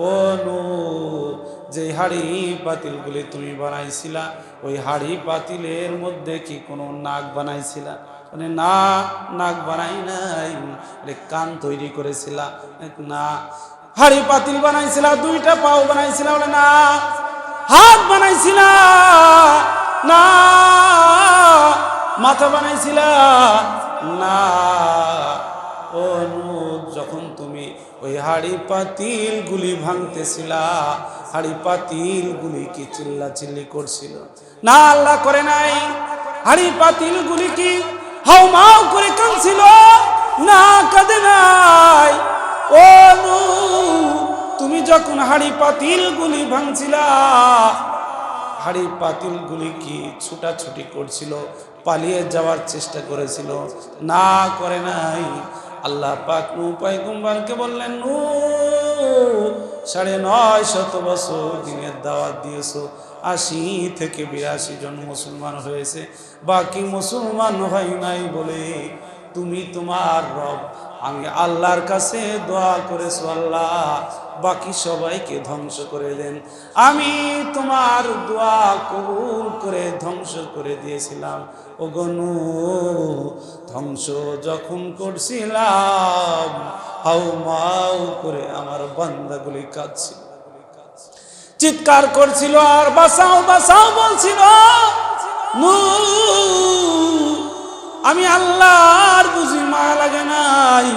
ও নূহ, যে হাড়ি পাতিলগুলি তুমি বানাইছিলা ওই হাড়ি পাতিলের মধ্যে কি কোনো নাক বানাইছিলা? মানে না, নাক বানাই নাই। কান তৈরি করেছিলা? না। হাড়ি পাতিল বানাইছিলা? দুইটা পাও বানাইছিলা? বলে না। হাত বানাইছিলা? না। মাথা বানাইছিলা? না। ও নূহ, যখন তুমি ওই হাড়ি পাতিল গুলি ভাঙতেছিলা, হাড়ি পাতিল গুলি কি চিল্লা চিল্লি করছিল? না, আল্লাহ করে নাই। হাড়ি পাতিল গুলি কি হাউমাউ করে কাঁদছিল? না, কাঁদে নাই। ও নূহ, তুমি যখন হাড়ি পাতিল গুলি ভাঙছিলা, হাড়ি পাতিল গুলি কি ছুটাছুটি করছিল, পালিয়ে যাওয়ার চেষ্টা করেছিল? না, করে নাই। আল্লাহ পাক নূহ পয়গম্বরকে বললেন, নূহ, ৯৫০ বছর দিনের দাওয়াত দিয়েছো, ৮০ থেকে ৮২ জন মুসলমান হয়েছে, বাকি মুসলমান হয় নাই বলে তুমি তোমার রব আমি আল্লাহর কাছে দোয়া করেছো, আল্লাহ বাকি সবাইকে ধ্বংস করে দেন। আমি তোমার দোয়া কবুল করে ধ্বংস করে দিয়েছিলাম। ও গো নূহ, ধ্বংস যখন করছিলাম হাউমাউ করে আমার বান্দাগুলি কাঁদছিল, চিৎকার করছিল আর বাঁচাও বাঁচাও বলছিল। নূহ, আমি আল্লাহর বুঝি মায়া লাগে নাই?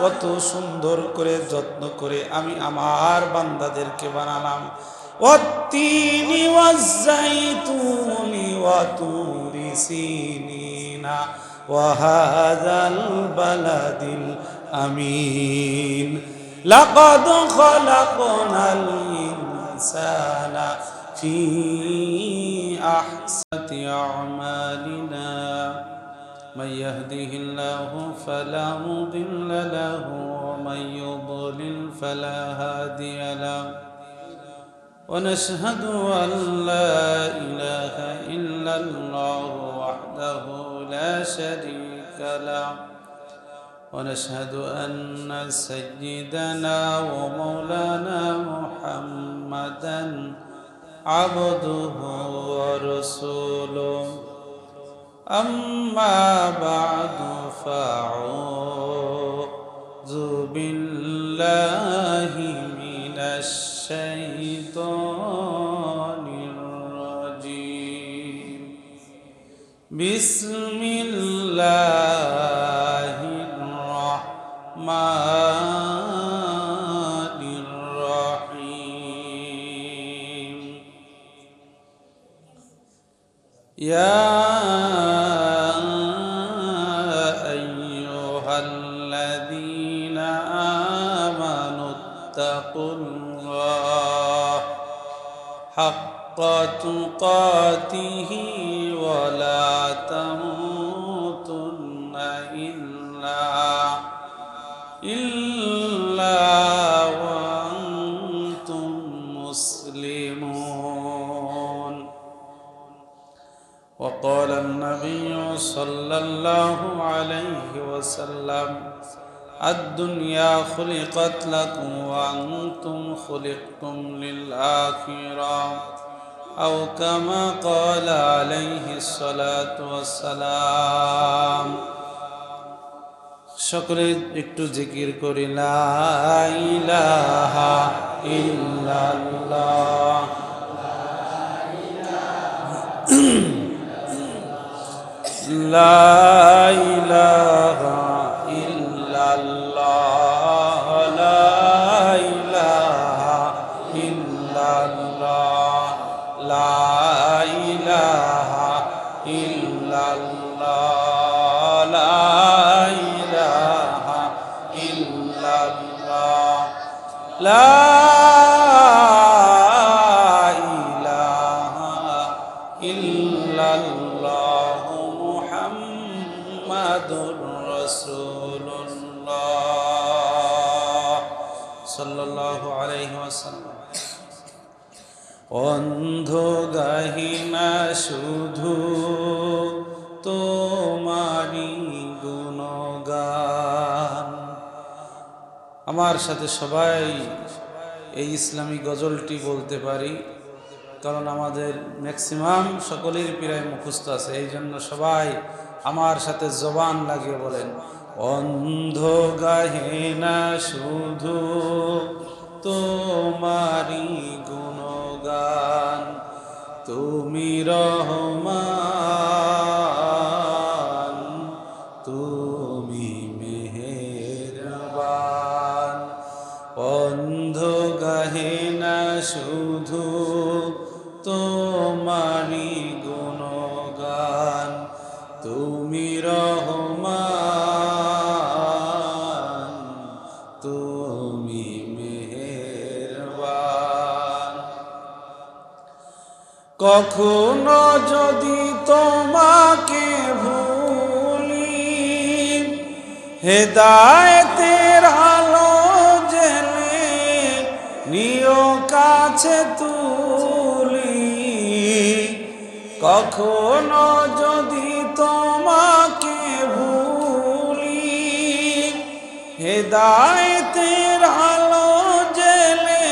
কত সুন্দর করে যত্ন করে আমি আমার বান্দাদেরকে বানালাম। ওয়াত্তিনি ওয়াজ্জাইতুনি ওয়া তুরি সিনিনা ওয়া হাযাল বালাদিল আমিন লাকাদ খালাকনাল ইনসানা ফি আহসানি আমালিনা من يهده الله فلا مضل له ومن يضلل فلا هادي له ونشهد أن لا إله إلا الله وحده لا شريك له ونشهد أن سيدنا ومولانا محمدا عبده ورسوله أما بعد فأعوذ بالله من الشيطان الرجيم بسم الله الرحمن الرحيم يا اتقوا الله حق تقاته ولا تموتن إلا وأنتم مسلمون وقال النبي صلى الله عليه وسلم الدنيا خلقت لكم وأنتم خلقتم للآخرة أو كما قال عليه الصلاة والسلام সকলে একটু জিকির করি লা ইলাহা ইল্লাল্লাহ লা ইলাহা ইল্লাল্লাহ লা ইলাহা ইল্লাল্লাহ লা ইলাহা ইল্লাল্লাহ লা ইলাহা ইল্লাল্লাহ লা ইলাহা ইল্লাল্লাহ মুহাম্মাদুর রাসূলুল্লাহ সাল্লাল্লাহু আলাইহি ওয়াসাল্লাম। অন্ধ গাহিনা শুধু তোমারি গুণগান। আমার সাথে সবাই এই ইসলামী গজলটি বলতে পারি, কারণ আমাদের ম্যাক্সিমাম সকলের প্রায় মুখস্থ আছে। এই জন্য সবাই আমার সাথে জবান লাগিয়ে বলেন, অন্ধ গাহে না শুধু তোমারি গুণগান, তুমি রহমান, তুমি মেহেরবান। অন্ধ গাহে না শুধু তোমারি গুণগান, তুমি রহমান, তুমি মেহেরবান। কখনো যদি তোমাকে ভুলি, হেদায়েতের আলো জেলে নিও কাছে তুলি। কখনো যদি তোমাকে ভুলি, হেদায়েতের আলো জেলে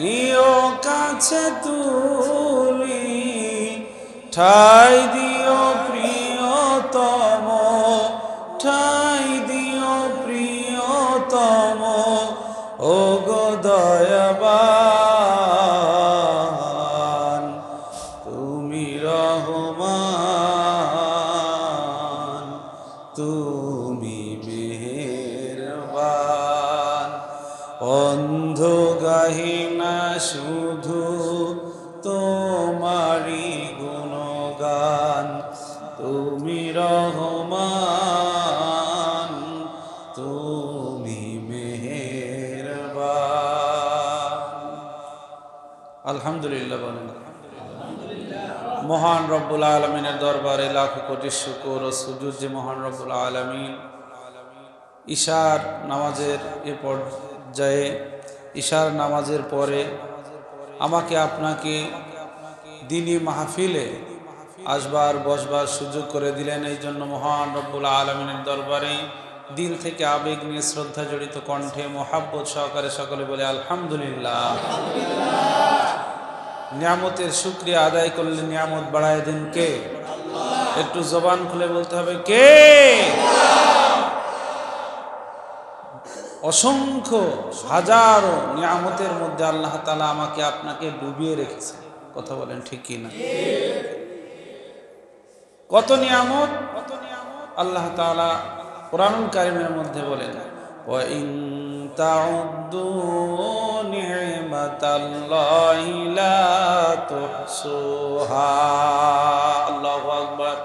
নিও কাছে তুলি। ঠাই দিও প্রিয়তম, ঠাই দিও প্রিয়তম, ও গো দয়াবান, তুমি রহমান, তুমি মেহেরবান। অন্ধ গাহি না শুধু তোমারি গুণগান, তুমি রহমান, তুমি মেহেরবান। আলহামদুলিল্লাহ বলেন। মহান রব্বুল আলমিনের দরবারে লাখ কোটি শুকর ও সুজুদ যে মহান রব্বুল আলমিন ঈশার নামাজের এ পর্যায়ে, ঈশার নামাজের পরে আমাকে আপনাকে দিনী মাহফিলে আসবার বসবার সুযোগ করে দিলেন। এই জন্য মহান রব্বুল আলমিনের দরবারে দিল থেকে আবেগ নিয়ে শ্রদ্ধা জড়িত কণ্ঠে মোহাব্বত সহকারে সকলে বলে আলহামদুলিল্লাহ। নিয়ামতের শুকরিয়া আদায় করলে নিয়ামত বাড়ায় দেন কে? একটু জবান খুলে বলতে হবে কে? অসংখ্য হাজারো নিয়ামতের মধ্যে আল্লাহ তাআলা আমাকে আপনাকে ডুবিয়ে রেখেছে। কথা বলেন ঠিক কি না? কত নিয়ামত আল্লাহ তাআলা কোরআনুল কারীমের মধ্যে বলেন, ওয়া ইন তাউদ্দু নি'মাতাল্লাহি লা তুহসুহা। আল্লাহু আকবার।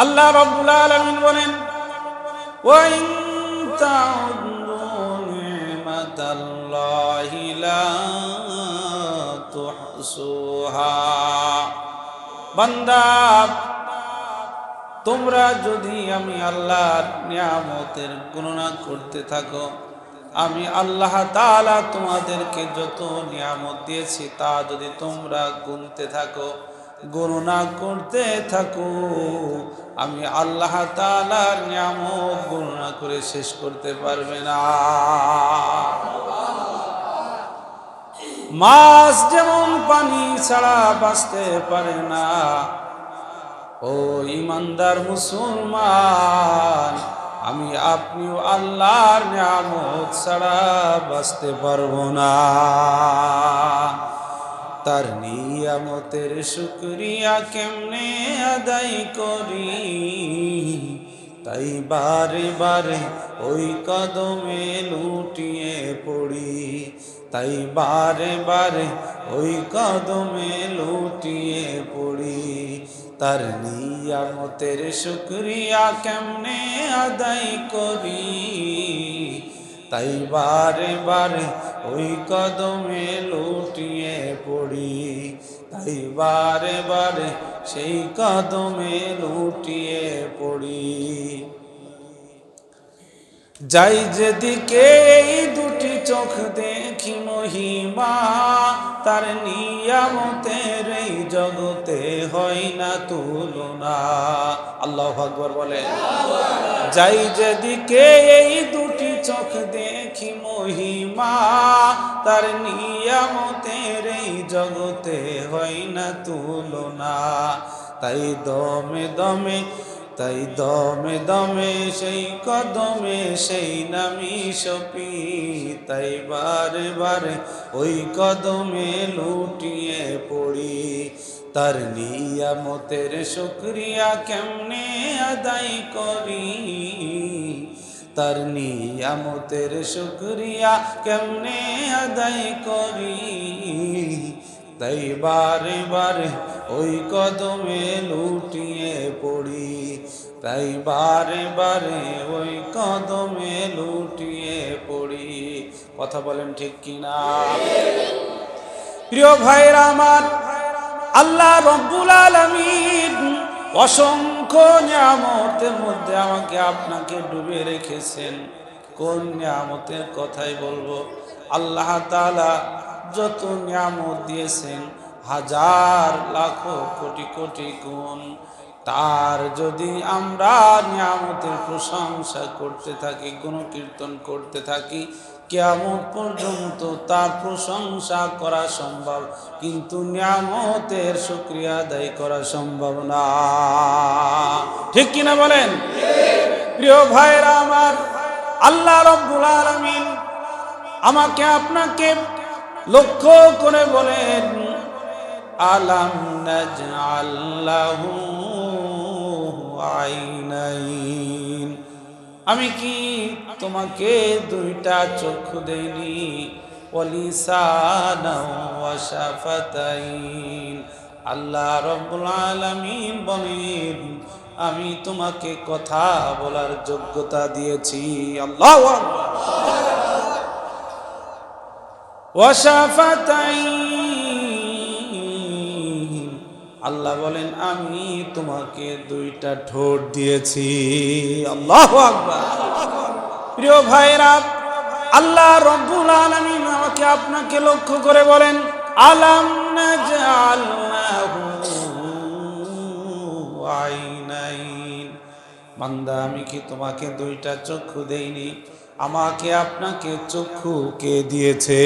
আল্লাহ রাব্বুল আলামিন বলেন, ওয়া ইন তাউদ্দু নি'মাতাল্লাহি লা তুহসুহা। বান্দা, তোমরা যদি আমি আল্লাহর নিয়ামতের গণনা করতে থাকো, আমি আল্লাহ তাআলা তোমাদেরকে যত নিয়ামত দিয়েছি তা যদি তোমরা গুনতে থাকো, গণনা করতে থাকো, আমি আল্লাহ তাআলার নিয়ামত গণনা করে শেষ করতে পারবে না। মাছ যেমন পানি ছাড়া বাঁচতে পারে না, ও ইমানদার মুসলমান, আমি আপনিও আল্লাহর নিয়ামত ছাড়া বাঁচতে পারবো না। তার নিয়ামতের শুকরিয়া কেমনে আদায় করি, তাই বারে বারে ওই কদমে লুটিয়ে পড়ি, তাই বারে বারে ওই কদমে লুটিয়ে পড়ি। তার নিয়ামতের শুকরিয়া কেমনে আদায় করি, তাই বারে বারে ওই কদমে লুটিয়ে পড়ি, তাই বারে বারে সেই কদমে লুটিয়ে পড়ি। যাই যেদিকে এই দুটি চোখ দেখি মহিমা, তার নিয়ামতের এই জগতে হয় না তুলনা। আল্লাহু আকবার বলে। যাই যেদিকে এই দুটি চোখ দেখি মহিমা, তার নিয়ামতের এই জগতে হয় না তুলনা। তাই দমে দমে, তাই দমে দমে সেই কদমে সেই নামি সপি, তাই বারে বারে ওই কদমে লুটিয়ে পড়ি। তার নিয়ামতের শুকরিয়া কেমনে আদায় করি, তার নিয়ামতের শুকরিয়া কেমনে আদায় করি। তাই বারে বারে ওই কদমে লুটিয়ে পড়ি, তাই বারে বারে ওই কদমে লুটিয়ে পড়ি। কথা বলেন ঠিক কিনা? প্রিয় ভাইরা আমার, আল্লাহ রব্বুল আলামিন অসংখ্য নিয়ামতের মধ্যে আমাকে আপনাকে ডুবে রেখেছেন। কোন নিয়ামতের কথাই বলবো? আল্লাহ তাআলা যত নিয়ামত দিয়েছেন হাজার লাখো কোটি কোটি গুণ। তার যদি আমরা নিয়ামতের প্রশংসা করতে থাকি, গুণকীর্তন করতে থাকি, কিয়ামত পর্যন্ত তার প্রশংসা করা সম্ভব, কিন্তু নিয়ামতের শুকরিয়া আদায় করা সম্ভব না। ঠিক কিনা বলেন? প্রিয় ভাইরা আমার, আল্লাহ রব্বুল আলামিন আমাকে আপনাকে লক্ষ্য করে বলেন, আলাম নাজআল লাহু আইনাইন, আমি কি তোমাকে দুইটা চক্ষু দেইনি? ওয়ালিসানাও ওয়া শাফাতাইন, আল্লাহ রব্বুল আলামিন বলেন আমি তোমাকে কথা বলার যোগ্যতা দিয়েছি। আল্লাহু আকবার। ওয়া শাফাতাইন, আল্লাহ বলেন আমি তোমাকে দুইটা ঠোঁট দিয়েছি। আল্লাহু আকবার। প্রিয় ভাইরা, আল্লাহ রব্বুল আলামিন আমাকে আপনাকে লক্ষ্য করে বলেন, আলাম নাজআল লাহু আইনাইন, বান্দা আমি কি তোমাকে দুইটা চক্ষু দেইনি? আমাকে আপনাকে চক্ষু কে দিয়েছে?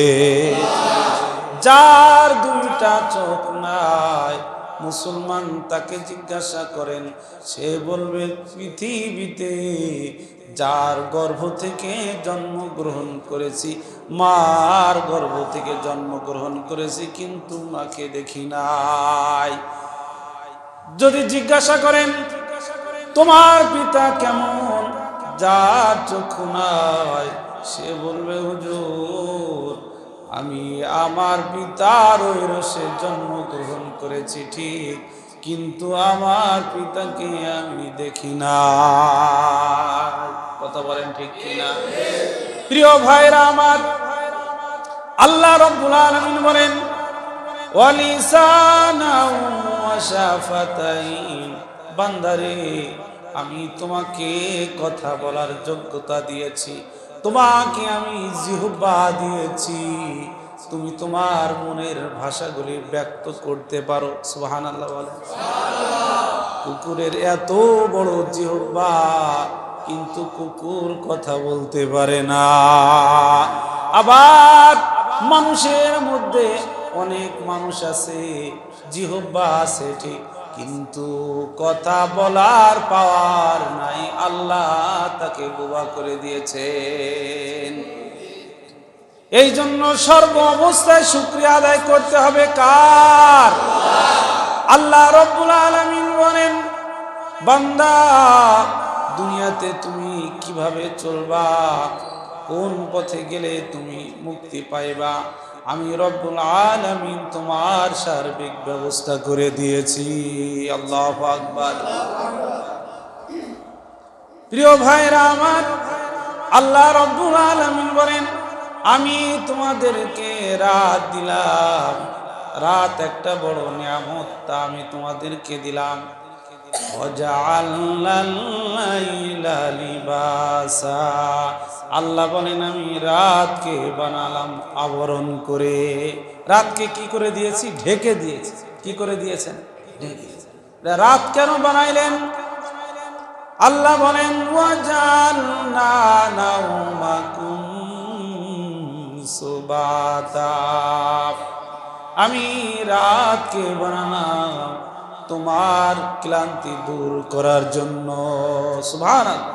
যার দুইটা চোখ নাই, মুসলমান তাকে জিজ্ঞাসা করেন, সে বলবে পৃথিবীতে যার গর্ভ থেকে জন্মগ্রহণ করেছি, মার গর্ভ থেকে জন্মগ্রহণ করেছি, কিন্তু মাকে দেখি নাই। যদি জিজ্ঞাসা করেন তোমার পিতা কেমন, যার চক্ষু নাই, সে বলবে হুজুর আমি আমার পিতার ঐরসে জন্মগ্রহণ করেছি ঠিক, কিন্তু আমার পিতাকে আমি দেখি না। কথা বলেন ঠিক কিনা? প্রিয় ভাইরা আমার, আল্লাহ রব্বুল আলামিন বলেন ওয়ালিসানাও ওয়া শাফাতাইন, বান্দারে আমি তোমাকে কথা বলার যোগ্যতা দিয়েছি, তোমাকে আমি জিহ্বা দিয়েছি, তুমি তোমার মনের ভাষাগুলি ব্যক্ত করতে পারো। সুবহানাল্লাহ বলেন। কুকুরের এত বড় জিহ্বা, কিন্তু কুকুর কথা বলতে পারে না। আবার মানুষের মধ্যে অনেক মানুষ আছে, জিহ্বা আছে ঠিক, কিন্তু কথা বলার পাওয়ার নাই। আল্লাহ তাকে বোবা করে দিয়েছেন। এই জন্য সর্ব অবস্থায় শুকরিয়া আদায় করতে হবে কার? আল্লাহ রব্বুল আলামিন বলেন, বান্দা দুনিয়াতে তুমি কিভাবে চলবা, কোন পথে গেলে তুমি মুক্তি পাইবা, আমি রব্বুল আলামিন তোমার সার্বিক ব্যবস্থা করে দিয়েছি। আল্লাহু আকবার। প্রিয় ভাইরা আমার, আল্লাহ রব্বুল আলামিন বলেন আমি তোমাদেরকে রাত দিলাম, রাত একটা বড় নিয়ামত, তা আমি তোমাদেরকে দিলাম। আল্লাহ বলেন আমি রাতকে বানালাম আবরণ করে। রাতকে কি করে দিয়েছি? ঢেকে দিয়েছি। কি করে দিয়েছেন? ঢেকে। রাত কেন বানাইলেন? আল্লাহ বলেন ওয়াজালনা নাওমাকুম সুবাতা, আমি রাতকে বানালাম তোমার ক্লান্তি দূর করার জন্য। সুবহানাল্লাহ।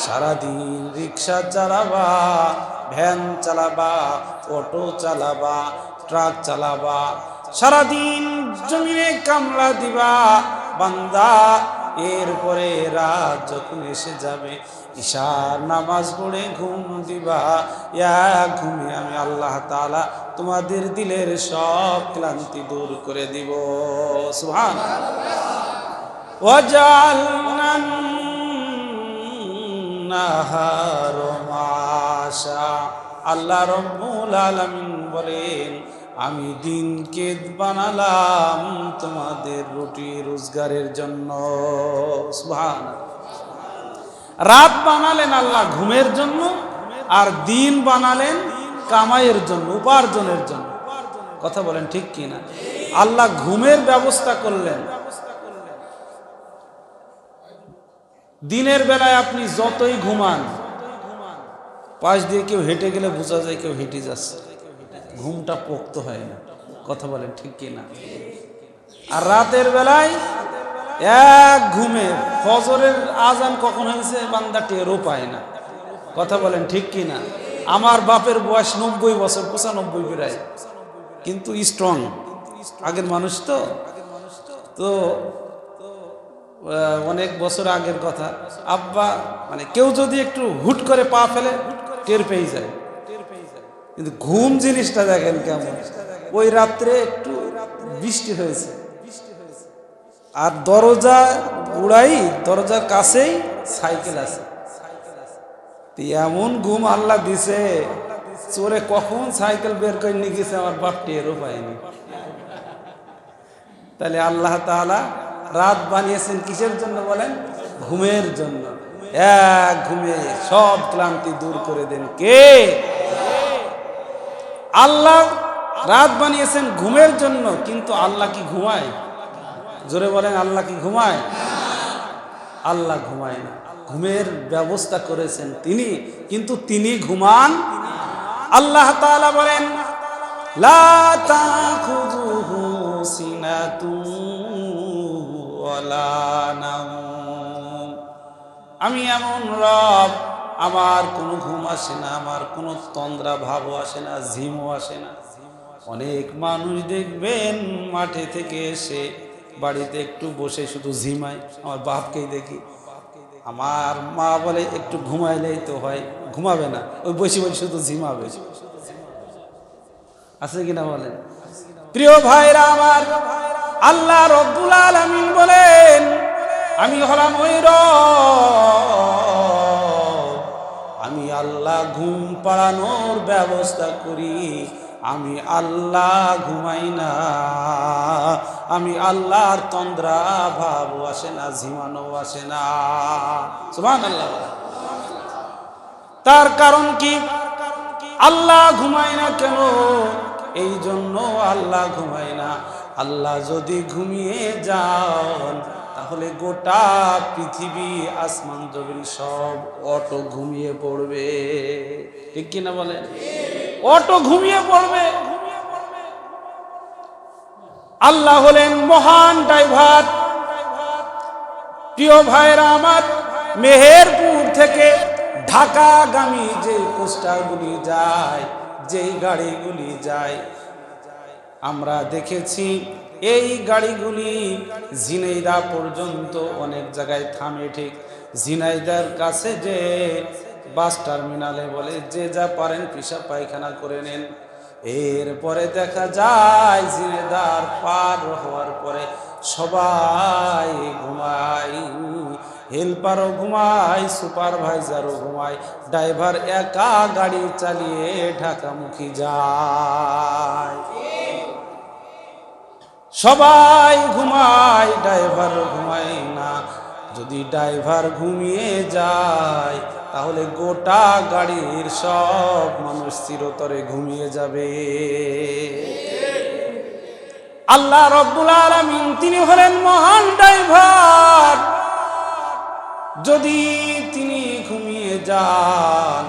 সারাদিন রিক্সা চালাবা, ভ্যান চালাবা, অটো চালাবা, ট্রাক চালাবা, সারাদিন জমিনে কামলা দিবা বান্দা, এরপরে রাত যখন এসে যাবে ঈশার নামাজ পড়ে ঘুম দিবা। এক ঘুমে আমি আল্লাহ তাআলা তোমাদের দিলের সব ক্লান্তি দূর করে দিব। সুবহানাল্লাহ। ওয়াজআলনান নাহার মাশা, আল্লাহ রাব্বুল আলামিন বলেন আমি দিনকে বানালাম তোমাদের রুটি রোজগারের জন্য। সুবহানাল্লাহ। রাত বানালেন আল্লাহ ঘুমের জন্য, আর দিন বানালেন কামাইয়ের জন্য, উপার্জনের জন্য। কথা বলেন ঠিক কি না? আল্লাহ ঘুমের ব্যবস্থা করলেন। দিনের বেলায় আপনি যতই ঘুমান, পাশ দিয়ে কেউ হেঁটে গেলে বোঝা যায় কেউ হেঁটে যাচ্ছে, ঘুমটা পোক্ত হয় না। কথা বলেন ঠিক কি না? আর রাতের বেলায় এক ঘুমে ফজরের আজান কখন হয়েছে বান্দা টেরও পায় না। কথা বলেন ঠিক কি না? আমার বাপের বয়স 90 বছর, 95 প্রায়, কিন্তু স্ট্রং। আগের মানুষ তো অনেক বছর আগের কথা। আব্বা মানে কেউ যদি একটু হুট করে পা ফেলে টের পেয়ে যায়, কিন্তু ঘুম জিনিসটা দেখেন কেমন। ওই রাত্রে একটু বৃষ্টি হয়েছে, আর দরজা উড়াই, দরজার কাছেই সাইকেল আছে, এমন ঘুম আল্লাহ দিছে, চোরে কখন সাইকেল বের করে নিয়ে গেছে আমার বাপ টেরও পায়নি। তাহলে আল্লাহ তাআলা রাত বানিয়েছেন কিসের জন্য বলেন? ঘুমের জন্য। এক ঘুমে সব ক্লান্তি দূর করে দেন কে? আল্লাহ রাত বানিয়েছেন ঘুমের জন্য, কিন্তু আল্লাহ কি ঘুমায়? জোরে বলেন, আল্লাহ কি ঘুমায়? আল্লাহ ঘুমায় না। ঘুমের ব্যবস্থা করেছেন তিনি, কিন্তু তিনি ঘুমান। আল্লাহ তাআলা বলেন লা তাখুযুহু সিনাতুন ওয়ালা নাওম, আমি এমন রব, আমার কোনো ঘুম আসে না, আমার কোনো তন্দ্রা ভাবও আসে না, ঝিমও আসে না। অনেক মানুষ দেখবেন মাঠে থেকে এসে বাড়িতে একটু বসে শুধু ঝিমায়। আমার বাপকেই দেখি, আমার মা বলে একটু ঘুমাইলেই তো হয়, ঘুমাবে না, ওই বসে বসে শুধু ঝিমাবে। আছে কিনা বলেন? প্রিয় ভাইরা আমার, আল্লাহ রব্বুল আলামিন বলেন আমি হলাম ওই রব, আমি আল্লাহ ঘুম পাড়ানোর ব্যবস্থা করি। আমি আল্লাহ ঘুমাই না, আমি আল্লাহর তন্দ্রা ভাব আসে না, ঝিমানো আসে না। সুবহানাল্লাহ। তার কারণ কি? আল্লাহ ঘুমায় না কেন? এই জন্য আল্লাহ ঘুমায় না। আল্লাহ যদি ঘুমিয়ে যান, তাহলে গোটা পৃথিবী, আসমান জমিন সব অটো ঘুমিয়ে পড়বে। ঠিক কিনা বলেন? অটো ঘুমিয়ে পড়বে। আল্লাহ হলেন মহান ড্রাইভার। প্রিয় ভাইরা আমার, মেহেরপুর থেকে ঢাকাগামী যে পোস্টারগুলি যায়, যেই গাড়িগুলি যায়, আমরা দেখেছি এই গাড়িগুলি ঝিনাইদহ পর্যন্ত অনেক জায়গায় থামে। ঠিক ঝিনাইদহের কাছে যে বাস টার্মিনালে বলে যে যা পারেন পেশাব পায়খানা করে নেন। এরপরে দেখা যায় ঝিনাইদহ পার হওয়ার পরে সবাই ঘুমায়, হেল্পারও ঘুমায়, সুপারভাইজারও ঘুমায়, ড্রাইভার একা গাড়ি চালিয়ে ঢাকামুখী যায়। সবাই ঘুমায়, ড্রাইভার ঘুমায় না। যদি ড্রাইভার ঘুমিয়ে যায়, তাহলে গোটা গাড়ির সব মানুষ চিরতরে ঘুমিয়ে যাবে। আল্লাহ রব্বুল আলামিন তিনি হলেন মহান ড্রাইভার। যদি তিনি ঘুমিয়ে যান,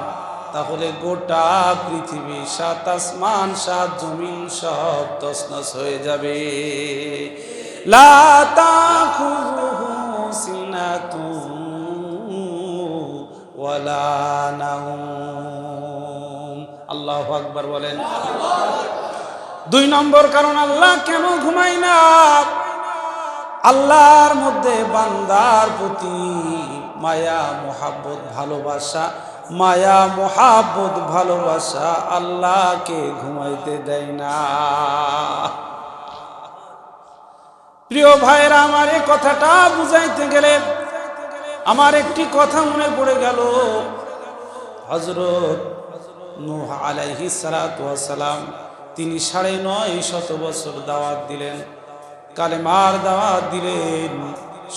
তাহলে গোটা পৃথিবী, 7 আসমান 7 জমিন সব তছনছ হয়ে যাবে। লা তাখুযুহু সিনাতুন ওয়ালা নাওম। আল্লাহু আকবার বলেন। 2 নম্বর কারণ আল্লাহ কেন ঘুমায় না? আল্লাহর মধ্যে বান্দার প্রতি মায়া মোহাব্বত ভালোবাসা, মায়া মোহাব্বত ভালোবাসা আল্লাহকে ঘুমাইতে দেয় না। প্রিয় ভাইরা আমার, এই কথাটা বুঝাইতে গেলে আমার একটি কথা মনে পড়ে গেল। হযরত নূহ আলাইহিস সালাতু ওয়াস সালাম তিনি 950 বছর দাওয়াত দিলেন, কালেমার দাওয়াত দিলেন।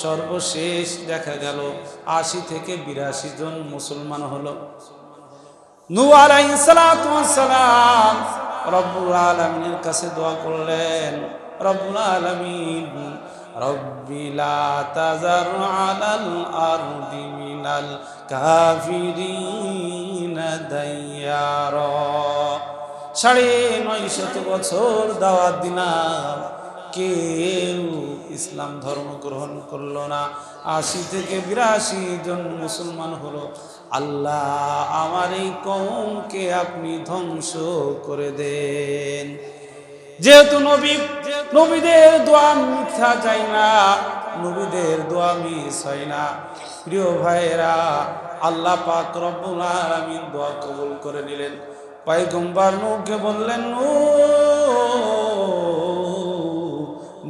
সর্বশেষ দেখা গেল 80 থেকে 82 জন মুসলমান হলো। নূহ আলাইহিস সালাতু ওয়াস সালাম রব্বুল আলামিনের কাছে দোয়া করলেন, রব্বুল আলামিন রব্বি লা তাযার আলাল আরদি মিনাল কাফিরিনা দাইয়ারা। 950 বছর দাওয়াত দিলাম, কেউ ইসলাম ধর্ম গ্রহণ করলো না। 80 থেকে 82 জন মুসলমান হলো। আল্লাহ আমার এই কওমকে আপনি ধ্বংস করে দেন। যেহেতু নবীদের দোয়া মিথ্যা যায় না, নবীদের দোয়া মিস হয় না। প্রিয় ভাইরা, আল্লাহ পাক রব্বুল আলামিন দোয়া কবুল করে নিলেন। পয়গম্বর নূহকে বললেন,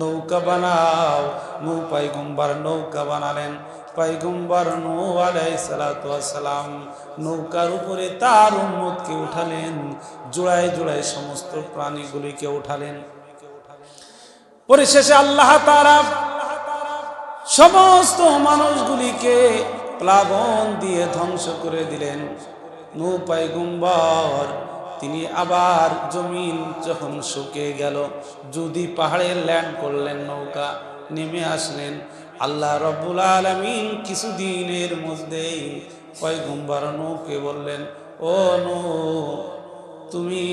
নৌকা বানাও। নূহ পয়গম্বর নৌকা বানালেন। পয়গম্বর নূহ আলাইহিস সালাতু ওয়াস সালাম নৌকার উপরে তার উম্মতকে উঠালেন, জোড়ায় জোড়ায় সমস্ত প্রাণীগুলিকে উঠালেন। পরিশেষে আল্লাহ তাআলা সমস্ত মানুষগুলিকে প্লাবন দিয়ে ধ্বংস করে দিলেন। নূহ পয়গম্বর তিনি আবার জমিন যখন শুকিয়ে গেল, যদি পাহাড়ে ল্যান্ড করলেন, নৌকা নেমে আসলেন। আল্লাহ রব্বুল আলামিন কিছুদিনের মধ্যেই পয়গম্বর নূহকে বললেন, ও নূহ, তুমি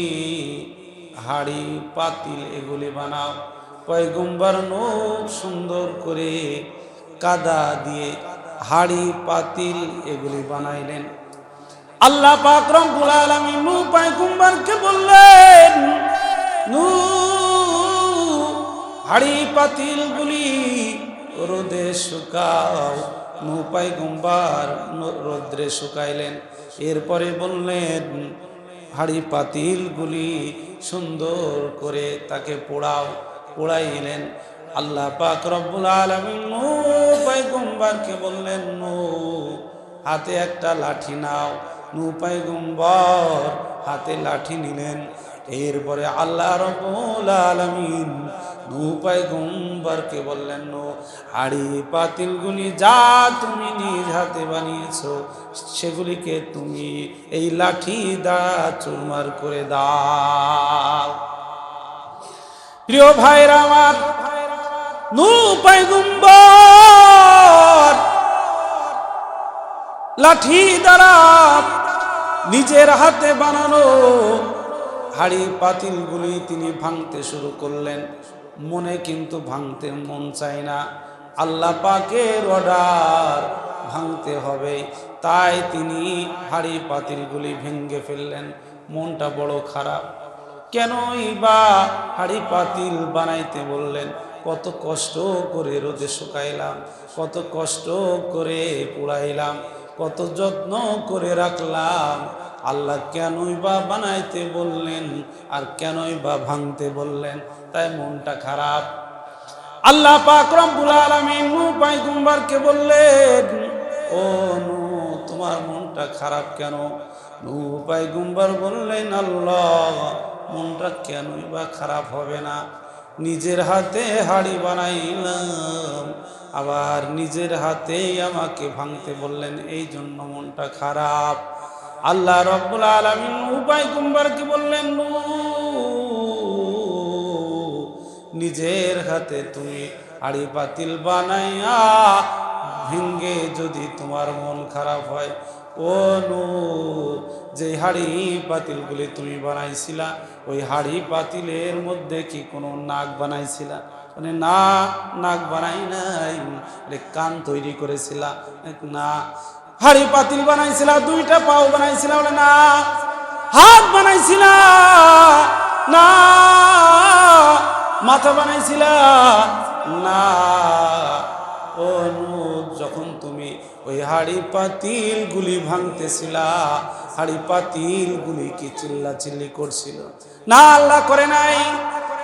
হাড়ি পাতিল এগুলি বানাও। পয়গম্বর নূহ সুন্দর করে কাদা দিয়ে হাড়ি পাতিল এগুলি বানাইলেন। আল্লাহ পাক রব্বুল আলামিন নূহ পয়গম্বরকে বললেন, নূহ হাড়ি পাতিলগুলি রোদে শুকাও। নূহ পয়গম্বর রোদ্রে শুকাইলেন। এরপরে বললেন, হাড়ি পাতিলগুলি সুন্দর করে তাকে পোড়াইলেন। আল্লাহ পাক রব্বুল আলামিন নূহ পয়গম্বরকে বললেন, নূহ হাতে একটা লাঠি নাও। নূহ পয়গম্বর হাতে লাঠি নিলেন। এরপরে আল্লাহ রব্বুল আলামিন নূহ পয়গম্বরকে বললেন, নূহ হাড়ি পাতিলগুলি যা তুমি নিজ হাতে বানিয়েছো সেগুলিকে তুমি এই লাঠি দ্বারা চুরমার করে দাও। প্রিয় ভাইরা আমার, নূহ পয়গম্বর লাঠি দ্বারা নিজের হাতে বানানো হাড়ি পাতিলগুলি তিনি ভাঙতে শুরু করলেন। মনে কিন্তু ভাঙতে মন চায় না, আল্লাহ পাকের অর্ডার ভাঙতে হবে, তাই তিনি হাড়ি পাতিলগুলি ভেঙে ফেললেন। মনটা বড় খারাপ। কেনই বা হাড়ি পাতিল বানাইতে বললেন? কত কষ্ট করে রোদে শুকাইলাম, কত কষ্ট করে পুড়াইলাম, কত যত্ন করে রাখলাম। আল্লাহ কেনই বা বানাইতে বললেন আর কেনই বা ভাঙতে বললেন? তাই মনটা খারাপ। আল্লাহ পাক রব্বুল আলামিন নূহ পয়গম্বরকে বললেন, ও নূহ, তোমার মনটা খারাপ কেন? নূহ পয়গম্বর বললেন, আল্লাহ, মনটা কেনই বা খারাপ হবে না? নিজের হাতে হাড়ি বানাইলাম, আবার নিজের হাতেই আমাকে ভাঙতে বললেন, এই জন্য মনটা খারাপ। আল্লাহ রব্বুল আলামিন নূহ পয়গম্বরকে বললেন, নূহ, নিজের হাতে তুমি হাড়ি পাতিল বানাইয়া ভেঙ্গে যদি তোমার মন খারাপ হয়, ও নূহ, যে হাড়ি পাতিলগুলি তুমি বানাইছিলা ওই হাড়ি পাতিলের মধ্যে কি কোনো নাক বানাইছিলা? মানে না, নাক বানাই নাই। কান তৈরি করেছিলা? না। হাড়ি পাতিল বানাইছিলা? দুইটা পাও বানাইছিলা? বলে না। হাত বানাইছিলা? না। মাথা বানাইছিলা? না। ও নূহ, যখন তুমি ওই হাড়ি পাতিল গুলি ভাঙতেছিলা, হাড়ি পাতিল গুলি কি চিল্লা চিল্লি করছিল? না, আল্লাহ করে নাই।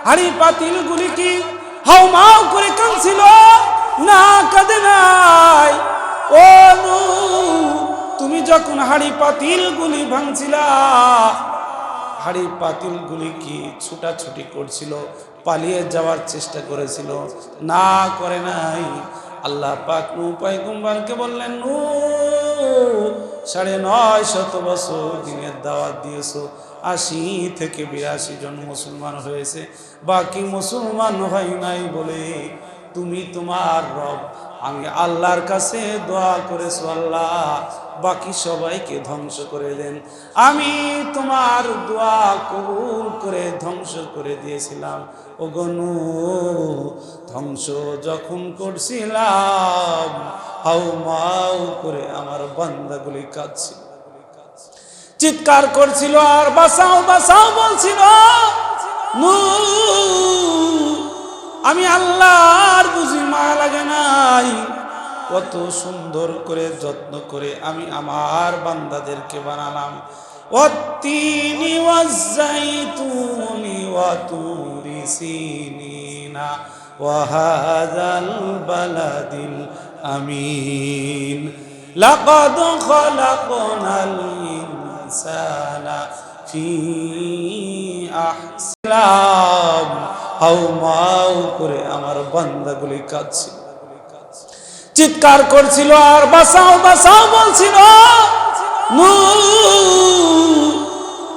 হাড়ি পাতিল গুলি কি হাউমাউ করে কাঁদছিল? না, কাঁদে নাই। ও নূহ, তুমি যখন হাড়ি পাতিল গুলি ভাঙছিলা, হাড়ি পাতিল গুলি কি ছুটাছুটি করছিল, পালিয়ে যাওয়ার চেষ্টা করেছিল? না, করে নাই। আল্লাহ পাক নূহ পয়গম্বরকে বললেন, নূহ, ৯৫০ বছর দিনের দাওয়াত দিয়েছো, ৮০ থেকে ৮২ জন মুসলমান হয়েছে, বাকি মুসলমান হয় নাই বলে তুমি তোমার রব আমি আল্লাহর কাছে দোয়া করেছো, আল্লাহ বাকি সবাইকে ধ্বংস করে দেন। আমি তোমার দোয়া কবুল করে ধ্বংস করে দিয়েছিলাম। ও নূহ, ধ্বংস যখন করছিলাম, হাউমাউ করে আমার বান্দাগুলি কাঁদছিল, চিৎকার করছিল আর বাঁচাও বাঁচাও বলছিল। নূহ, আমি আল্লাহর বুঝি মায়া লাগে নাই? কত সুন্দর করে যত্ন করে আমি আমার বান্দাদেরকে বানালাম। ওয়াত্তিনি ওয়াজ্জাইতুনি ওয়া তুরি সিনিনা ওয়া হাযাল বালাদিল আমিন লাকাদ খালাকনাল ইনসানা ফি আহসান। হাউমাউ করে আমার বান্দাগুলি কাঁদছিল, চিৎকার করছিল আর বাঁচাও বাঁচাও বলছিল। নূহ,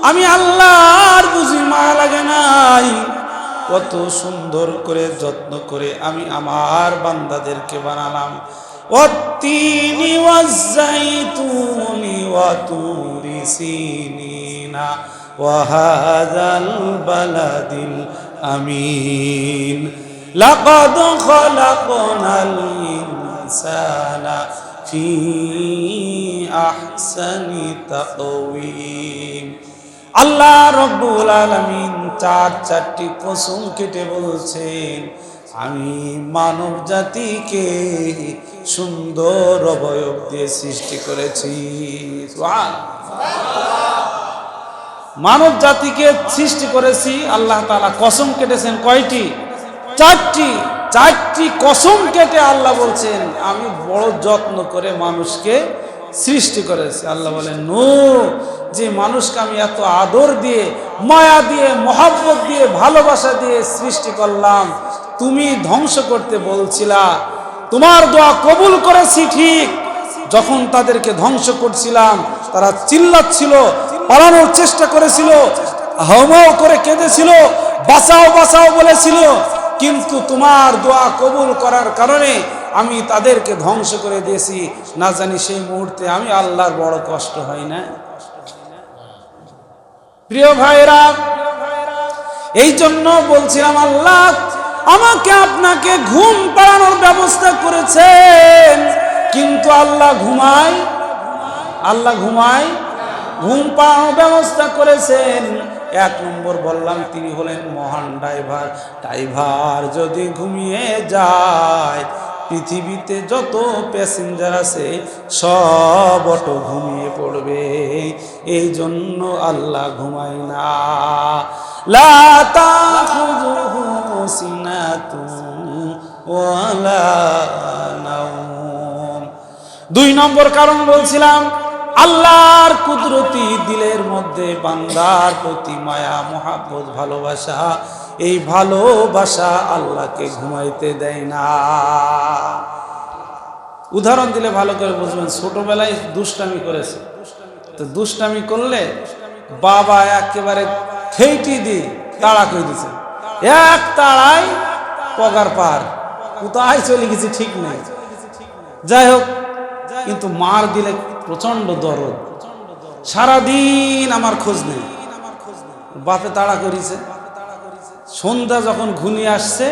আমি আল্লাহর বুঝি মায়া লাগে নাই? কত সুন্দর করে যত্ন করে আমি আমার বান্দাদেরকে বানালাম। ওয়াত্তিনি ওয়াজ্জাইতুনি ওয়া তুরি সিনিনা ওয়া হাযাল বালাদিল আমিন লাকাদ খালাকনাল ইনসানা ফি আহসানি তাকওয়িম। আল্লাহ রাব্বুল আলামিন চারটি কসম কেটে বলছেন, আমি মানব জাতিকে সুন্দর অবয়ব দিয়ে সৃষ্টি করেছি। মানব জাতিকে সৃষ্টি করেছি। আল্লাহ তাআলা কসম কেটেছেন কয়টি? চারটি কসম কেটে আল্লাহ বলছেন, আমি বড় যত্ন করে মানুষকে সৃষ্টি করেছি। আল্লাহ বলেন, নূহ, যে মানুষকে আমি এত আদর দিয়ে, মায়া দিয়ে, মহব্বত দিয়ে, ভালোবাসা দিয়ে সৃষ্টি করলাম, তুমি ধ্বংস করতে বলছিলা। তোমার দোয়া কবুল করেছি ঠিক। যখন তাদেরকে ধ্বংস করছিলাম, তারা চিল্লাচ্ছিল, পালানোর চেষ্টা করেছিল, হাউমাউ করে কেঁদেছিল, বাঁচাও বাঁচাও বলেছিল, কিন্তু তোমার দোয়া কবুল করার কারণে আমি তাদেরকে ধ্বংস করে দিয়েছি। না জানি সেই মুহূর্তে আমি আল্লাহর বড় কষ্ট হয় না? প্রিয় ভাইরা, এই জন্য বলছিলাম, আল্লাহ আমাকে আপনাকে ঘুম পাড়ানোর ব্যবস্থা করেছেন, কিন্তু আল্লাহ ঘুমায়? ঘুম পাড়ানোর ব্যবস্থা করেছেন। ১ নম্বর বললাম, তিনি হলেন মহান ড্রাইভার যদি ঘুমিয়ে যায়, পৃথিবীতে যত প্যাসেঞ্জার আছে সব অটো ঘুমিয়ে পড়বে। এই জন্য আল্লাহ ঘুমায় না। লা তাখুযুহু সিনাতুন ওয়ালা নাওম। ২ নম্বর কারণ বলছিলাম, আল্লাহর কুদরতি দিলের মধ্যে বান্দার প্রতি মায়া, মহাব্বত, ভালোবাসা। এই ভালোবাসা আল্লাহকে ঘুমাইতে দেয় না। উদাহরণ দিলে ভালো করে বুঝবেন। ছোটবেলায় দুষ্টামি করেছে, তো দুষ্টামি করলে বাবা একেবারে ঠেইটি দিয়ে তাড়া করে দিছে, এক তাড়ায় পগার পার, কোথায় চলে গেছি ঠিক নেই। যাই হোক, কিন্তু মার দিলে প্রচন্ড দরদ, সারাদিন আমার খোঁজ নেই। বাপে তাড়া করেছে। সন্ধ্যা যখন ঘনিয়ে আসছে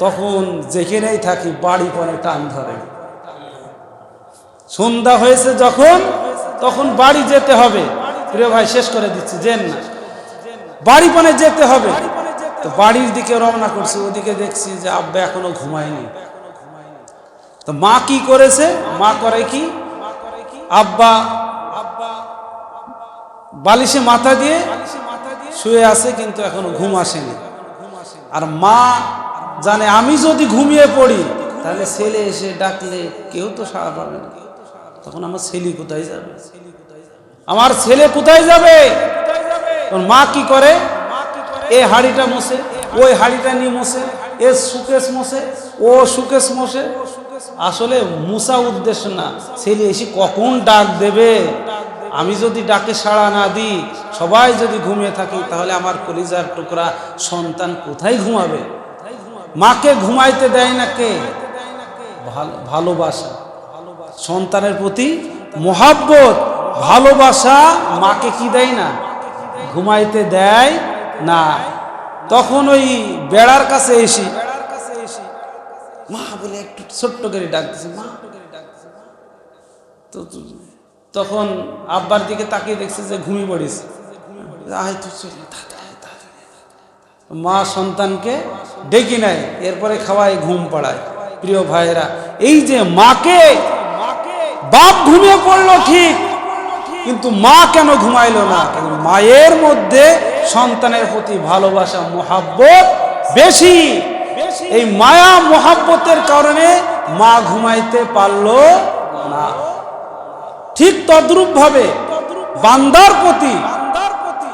তখন যেখানেই থাকি বাড়ি পরে টান ধরে। সন্ধ্যা হয়েছে যখন, তখন বাড়ি যেতে হবে। প্রিয় ভাই, শেষ করে দিচ্ছি, যেন না, বাড়ি পরে যেতে হবে। তো বাড়ির দিকে রওনা করছি, ওদিকে দেখছি যে আব্বা এখনো ঘুমায়নি। তো মা কি করেছে? মা করে কি, আব্বা বালিশে মাথা দিয়ে শুয়ে আছে, কিন্তু এখনো ঘুম আসেনি। আর মা জানে আমি যদি ঘুমিয়ে পড়ি তাহলে ছেলে এসে ডাকলে কেউ তো সাড়া পাবে না। তখন আমার ছেলে কোথায় যাবে? আমার ছেলে কোথায় যাবে? মা কি করে? এ হাড়িটা মোছে, ওই হাড়িটা নিয়ে মোছে, এ সুকেশ মোছে, ও সুকেশ মোছে। আসলে মুসা উদ্দেশ্য না, ছেলে এসে কখন ডাক দেবে। আমি যদি ডাকে সাড়া না দিই, সবাই যদি ঘুমিয়ে থাকি, তাহলে আমার কলিজার টুকরা সন্তান কোথায় ঘুমাবে? মাকে ঘুমাইতে দেয় না কে? ভালোবাসা, সন্তানের প্রতি মোহাব্বত, ভালোবাসা মাকে কি দেয় না? ঘুমাইতে দেয় না। তখন ওই বেড়ার কাছে এসি মা বলে একটু ছোট্ট করে ডাকতেছে, মা। তো তখন আব্বার দিকে তাকিয়ে দেখছে যে ঘুমিয়ে পড়েছে। মা সন্তানকে ডেকে নেয়, এরপরে খাওয়ায়, ঘুম পাড়ায়। প্রিয় ভাইয়েরা, এই যে মাকে, বাপ ঘুমিয়ে পড়লো ঠিক, কিন্তু মা কেন ঘুমাইলো না? মায়ের মধ্যে সন্তানের প্রতি ভালোবাসা, মোহাব্বত বেশি। এই মায়া মোহাব্বতের কারণে মা ঘুমাইতে পারলো না। ঠিক তদ্রূপ ভাবে বান্দার প্রতি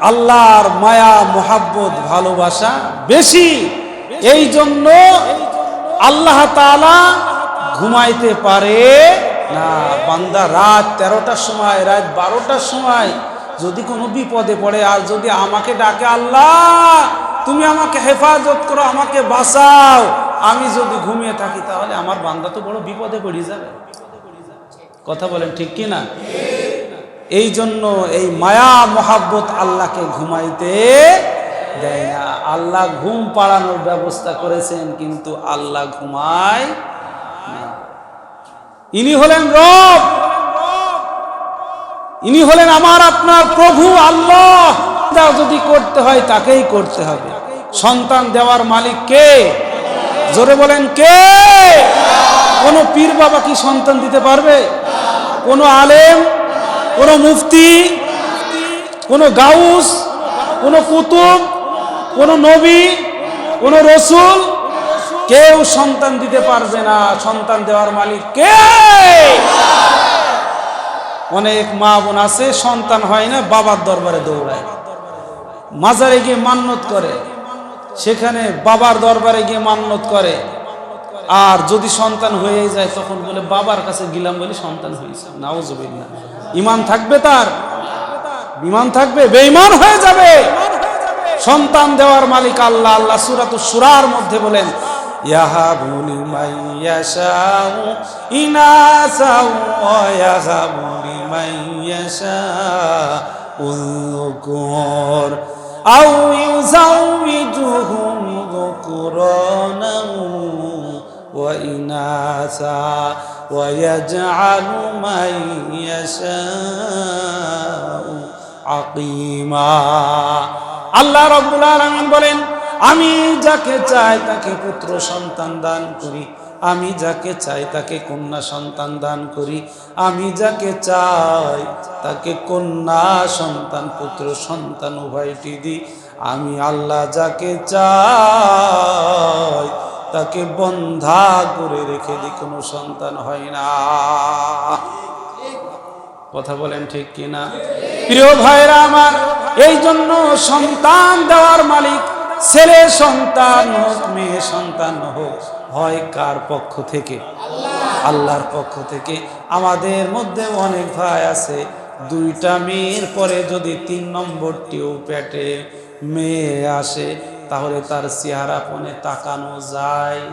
আল্লাহর মায়া মোহাব্বত ভালোবাসা বেশি। এই জন্য আল্লাহ তাআলা ঘুমাইতে পারে না। বান্দা রাত 13টার সময়, রাত 12টার সময় যদি কোনো বিপদে পড়ে, আর যদি আমাকে ডাকে, আল্লাহ তুমি আমাকে হেফাজত করো, আমাকে বাঁচাও, আমি যদি ঘুমিয়ে থাকি, তাহলে আমার বান্দা তো বড় বিপদে পড়ে যাবে। কথা বলেন ঠিক কি না? এই জন্য এই মায়া মোহাব্বত আল্লাহকে ঘুমাইতে দেয় না। আল্লাহ ঘুম পাড়ানোর ব্যবস্থা করেছেন, কিন্তু আল্লাহ ঘুমায় না। ইনি হলেন রব, ইনি হলেন আমার আপনার প্রভু আল্লাহ। যদি করতে হয় তাকেই করতে হবে। সন্তান দেওয়ার মালিক কে? জোরে বলেন কে? কোন পীর বাবা কি সন্তান দিতে পারবে? কোন আলেম, কোন মুফতি, কোন গাউস, কোন কুতুব, কোন নবী, কোন রসুল, কেউ সন্তান দিতে পারবে না। সন্তান দেওয়ার মালিক কে? অনেক মা বোন আছে, সন্তান হয় না, বাবার দরবারে দৌড়ায়, মাজারে গিয়ে মান্নত করে, সেখানে বাবার দরবারে গিয়ে মান্নত করে। আর যদি সন্তান হয়ে যায় তখন বলে বাবার কাছে গেলাম বলে সন্তান হয়েছে। নাউজুবিল্লাহ। ঈমান থাকবে তার? ঈমান থাকবে? বেঈমান হয়ে যাবে। সন্তান দেওয়ার মালিক আল্লাহ। আল্লাহ সূরাতুশ শূরার মধ্যে বলেন, ইয়াহাবু লিমান ইয়াশাউ ইনাসাও ওয়া ইয়াহাবু লিমান ইয়াশাউ যুকুর আও ইউযাউযুহুম যুকুরানাও ওয়া ইনাসা ওয়া ইয়াজআলু মান ইয়াশাউ আকিমা। আল্লাহ রাব্বুল আলামিন বলেন, আমি যাকে চাই তাকে পুত্র সন্তান দান করি, আমি যাকে চাই তাকে কন্যা সন্তান দান করি, আমি যাকে চাই তাকে কন্যা সন্তান পুত্র সন্তান উভয়টি দিই। আমি আল্লাহ যাকে চাই তাকে বন্ধা করে রেখে দিই, কোনো সন্তান হয় না। কথা বলেন ঠিক কিনা? প্রিয় ভাইরা আমার, এই জন্য সন্তান দেওয়ার মালিক ছেলে সন্তান হোক, মেয়ে সন্তান হোক, হয় কার পক্ষ থেকে? আল্লাহর পক্ষ থেকে। আমাদের মধ্যে অনেক ভাই আছে, দুইটা মেয়ের পরে যদি 3 নম্বরটিও পেটে মেয়ে আসে, তাহলে তার চেহারা পনে তাকানো যায়?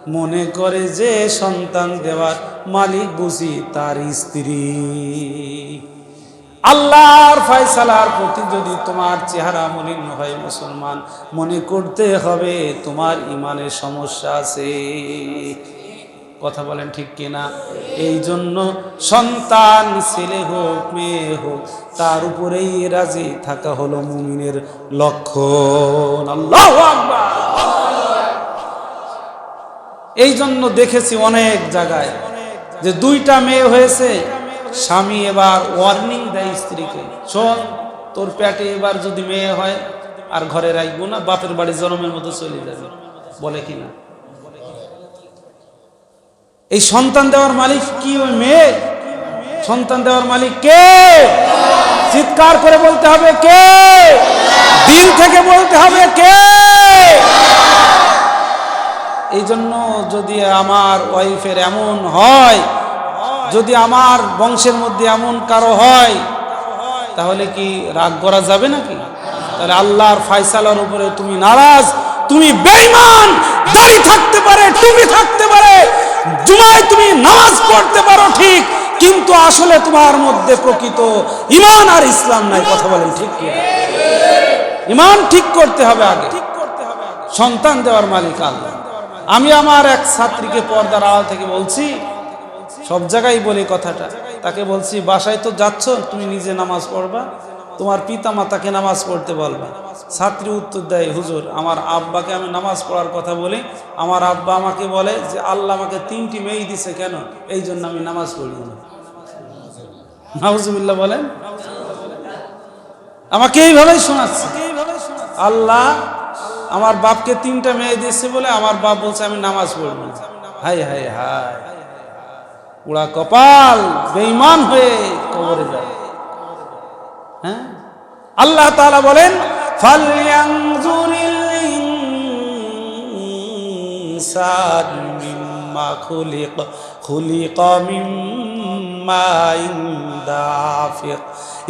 মনে করে যে সন্তান দেওয়ার মালিক বুঝি তার স্ত্রী। আল্লাহর ফয়সালার প্রতি যদি তোমার চেহারা মলিন হয় মুসলমান, মনে করতে হবে তোমার ইমানের সমস্যা আছে। কথা বলেন ঠিক কিনা? এই জন্য সন্তান ছেলে হোক মেয়ে হোক তার উপরেই রাজি থাকা হলো মুমিনের লক্ষণ। আল্লাহু আকবার। এই জন্য দেখেছি অনেক জায়গায় যে দুইটা মেয়ে হয়েছে, স্বামী এবার ওয়ার্নিং দেয় স্ত্রীকে, শোন তোর পেটে এবার যদি মেয়ে হয় আর ঘরে রাখবো না, বাপের বাড়ি জন্মের মতো চলে যাবে। বলে কিনা? এই সন্তান দেওয়ার মালিক কি ওই মেয়ে? সন্তান দেওয়ার মালিক কে? চিৎকার করে বলতে হবে কে? দিল থেকে বলতে হবে কে? এই জন্য যদি আমার ওয়াইফের এমন হয়, যদি আমার বংশের মধ্যে এমন কারো হয়, তাহলে কি রাগ করা যাবে নাকি? তাহলে আল্লাহর ফয়সালার উপরে তুমি নারাজ, তুমি বেঈমান। দাড়ি থাকতে পারে, টুপি থাকতে পারে, জুমায় তুমি নামাজ পড়তে পারো ঠিক, কিন্তু আসলে তোমার মধ্যে প্রকৃত ঈমান আর ইসলাম নাই। কথা বলেন ঠিক কি? ঈমান ঠিক করতে হবে আগে। সন্তান দেওয়ার মালিক আল্লাহ। আমি আমার এক ছাত্রীকে পর্দার আড়াল থেকে বলছি, সব জায়গায় বলি কথাটা, তাকে বলছি বাসায় তো যাচ্ছ, তুমি নিজে নামাজ পড়বা, তোমার পিতা মাতাকে নামাজ পড়তে বলবা। ছাত্রী উত্তর দেয়, হুজুর আমার আব্বাকে আমি নামাজ পড়ার কথা বলি, আমার আব্বা আমাকে বলে যে আল্লাহ আমাকে 3টি মেয়ে দিছে, কেন? এই জন্য আমি নামাজ পড়ি না। নাউজুবিল্লাহ বলেন। আমাকে এইভাবেই শোনাচ্ছে, আল্লাহ আমার বাপকে 3টা মেয়ে দিয়েছে বলে আমার বাপ বলছে আমি নামাজ পড়ব না। হাই হাই হাই, পুরা কপাল, বেঈমান হয়ে কবরে যায়। হ্যাঁ, আল্লাহ তাআলা বলেন ফালয়ানজুরিল ইনসানু মিম্মা খুলিকা মিন মাইন দাফিক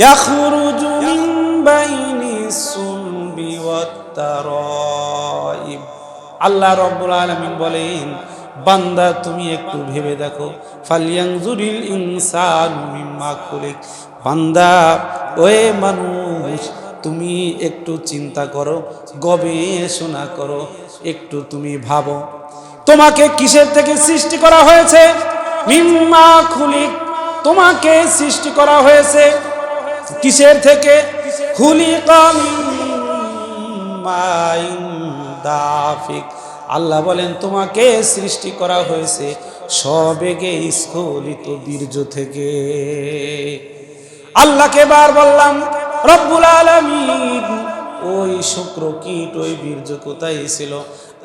ইয়াখরুজু মিন বাইনিস সুলবি ওয়াত তারাইব। আল্লাহ রাব্বুল আলামিন বলেন, বান্দা তুমি একটু ভেবে দেখো, ফালয়ানজুরিল ইনসানু মিম্মা খুলিক। বান্দা, ওয়ে মানুষ, তুমি একটু চিন্তা করো, গবেষণা করো, একটু তুমি ভাবো, তোমাকে কিসের থেকে সৃষ্টি করা হয়েছে? মিম্মা খুলিক, তোমাকে সৃষ্টি করা হয়েছে কিসের থেকে? খুলিকা মিন মাইন দাফিক। আল্লাহ বলেন তোমাকে সৃষ্টি করা হয়েছে সবেগে স্খলিত বীর্য থেকে। আল্লাহকে বার বললাম রব্বুল আলামিন, ওই শুক্র কীট, ওই বীর্য কোথায় ছিল?